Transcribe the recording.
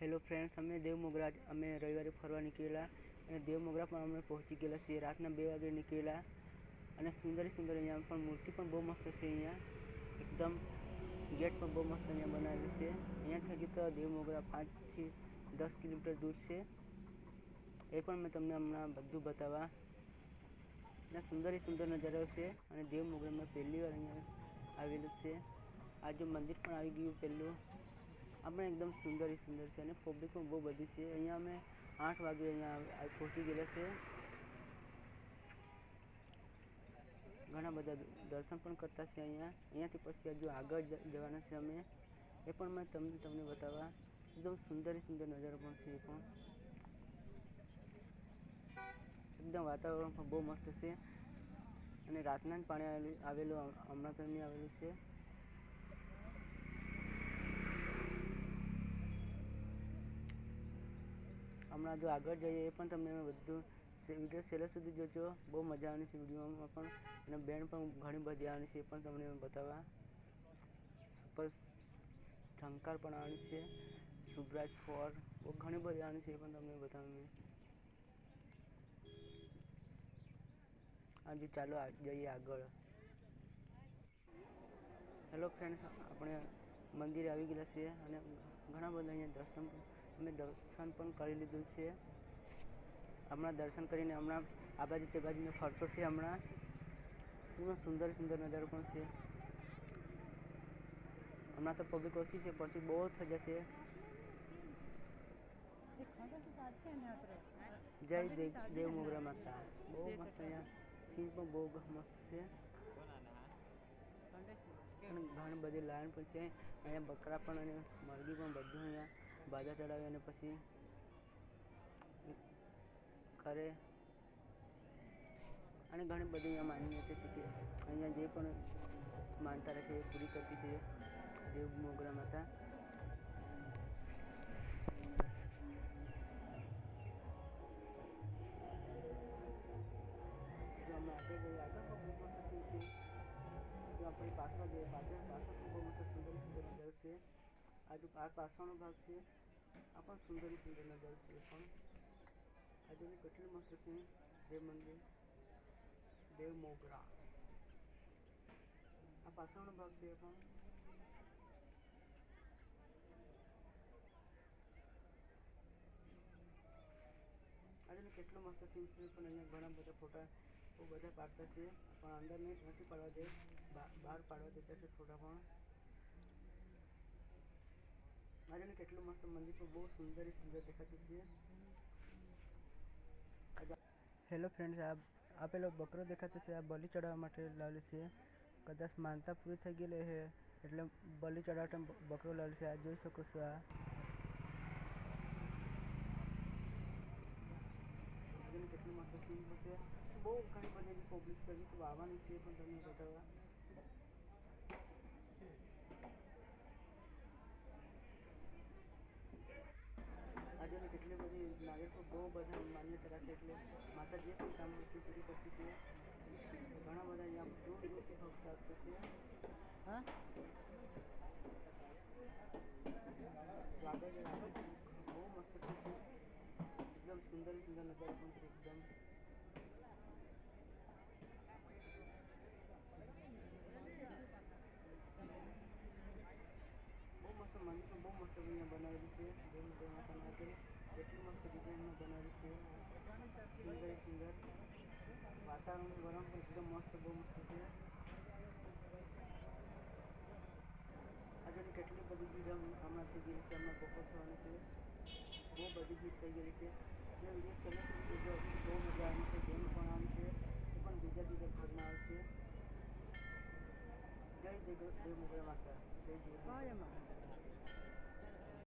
Hello friends, અમે દેવમોગરા અમે રવિવારે ફરવા નીકળેલા અને દેવમોગરા પણ અમે પહોંચી ગયેલા છીએ. રાતના 2 વાગે નીકળેલા અને સુંદર અહીંયા પણ મૂર્તિ પણ બહુ મસ્ત છે. અહીંયા એકદમ ગેટ પણ બહુ મસ્ત અહીંયા બનાવેલું છે. અહીંયાથી હજી તો દેવમોગરા 5 થી 10 કિલોમીટર દૂર છે. એ પણ મેં તમને હમણાં બધું બતાવવા. અહીંયા સુંદર નજારો છે અને દેવમોગરામાં પહેલી વાર અહીંયા આવેલું છે. આજુ મંદિર પણ આવી ગયું પહેલું. આપણે એકદમ સુંદર છે અને પબ્લિક પણ બહુ બધી છે. અહીંયા અમે 8 વાગે અહીંયા પહોંચી ગયેલા છે. ઘણા બધા દર્શન પણ કરતા છે. અહીંયાથી પછી હજુ આગળ જવાના છે અમે. એ પણ મેં તમને બતાવવા. એકદમ સુંદર નજારો પણ છે. એ પણ એકદમ વાતાવરણ પણ બહુ મસ્ત છે અને રાતના જ પાણી આવેલું હમણાં તો નહીં આવેલું છે. હમણાં જો આગળ જઈએ એ પણ તમને બધું વિડીયો છેલ્લે સુધી જોજો. બહુ મજા આવવાની છે વિડીયોમાં પણ અને બેન્ડ પણ ઘણી બધી આવવાની છે. એ પણ તમને બતાવવા. સુપર ઝંકાર પણ આવવાની છે. શુભરાજ 4 બહુ ઘણી બધી આવવાની છે. એ પણ તમને બતાવવાની. હજુ ચાલો જઈએ આગળ. હેલો ફ્રેન્ડ્સ, આપણે મંદિરે આવી ગયેલા છીએ અને ઘણા બધા અહીંયા દર્શન પણ કરી લીધું છે. હમણાં દર્શન કરીને હમણાં આ બાજુ તે બાજુ ફરતો છે. હમણાં સુંદર નજારો પણ છે. હમણાં તો પબ્લિક ઓછી છે, પછી બહુ થઈ જશે. જય દેવમોગરા માતા. બહુ મસ્ત અહીંયા સીન પણ બહુ મસ્ત છે અને ઘણી બધી લાઈન પણ છે. અહીંયા બકરા પણ અને મરઘી પણ બધું અહીંયા બાજા ચડાવી અને પછી કરે અને ઘણી બધી અહીંયા માન્યતા છે કે અહીંયા જે પણ માનતા રાખે એ પૂરી કરતી છે દેવમોગરા માતા. જો અમે આગળ જઈએ, આગળ પણ બહુ મસ્ત સીન છે. જો આપણે પાછળ જઈએ, પાછળ પણ બહુ મસ્ત સુંદર નજારો છે. આ પાછળનો ભાગ છે. આ પણ સુંદર નજારો છે. પણ આ જોને કેટલું મસ્ત છે દેવ મંદિર દેવમોગરા. આ પાછળનો ભાગ છે. એ પણ આજે કેટલો મસ્ત સીન છે. પણ અહીંયા ઘણા બધા ફોટા બહુ બધા પાડતા છે. પણ અંદર નથી પાડવા દે, બહાર પાડવા દેતા છે ફોટા પણ. આજે કેટલું મસ્ત મંદિર પણ બહુ સુંદર દેખાતું છે. હેલો ફ્રેન્ડ્સ, આ પેલો બકરો દેખાતો છે. આ બલી ચડાવવા માટે લાવેલો છે. કદાચ માનતા પૂરી થઈ ગયેલી છે એટલે બલી ચડાવવા બકરો લાવેલો છે. આ જોઈ શકો છો. આ કેટલું મસ્ત સીન છે. બહુ ઘણી બધી પબ્લિક હજી આવવાની છે. પણ તમને બતાવવા. આજે કેટલી બધી નારિયેળ પર બહુ બધા માન્યતા રાખે એટલે માતા જે પણ કામ હોય તે પૂરી કરતી છે. ઘણા બધા અહીંયા દૂરથી ભક્ત આવતા છે. આગળ બહુ મસ્ત છે. એકદમ સુંદર નજારો પણ છે. એકદમ બહુ મસ્ત મંદિર પણ બહુ મસ્ત અહીંયા બનાવેલું છે. દેવમોગરા માતાનું કેટલું મસ્ત ડિઝાઇનમાં બનાવેલું છે. સુંદર વાતાવરણ પણ એકદમ મસ્ત, બહુ મસ્ત છે. આજે કેટલી બધી ભીડ હમણાં થઈ ગયેલી છે. હમણાં બપોર થવાની છે. બહુ બધી ભીડ થઈ ગયેલી છે એટલે વિડીયો છેલ્લે સુધી જોજો. હજુ બહુ મજા આવવાની છે. બેન્ડ પણ આવવાની છે. એ પણ બીજા ભાગમાં આવશે. જય દેવમોગરા માતા. જય દેવમોગરા.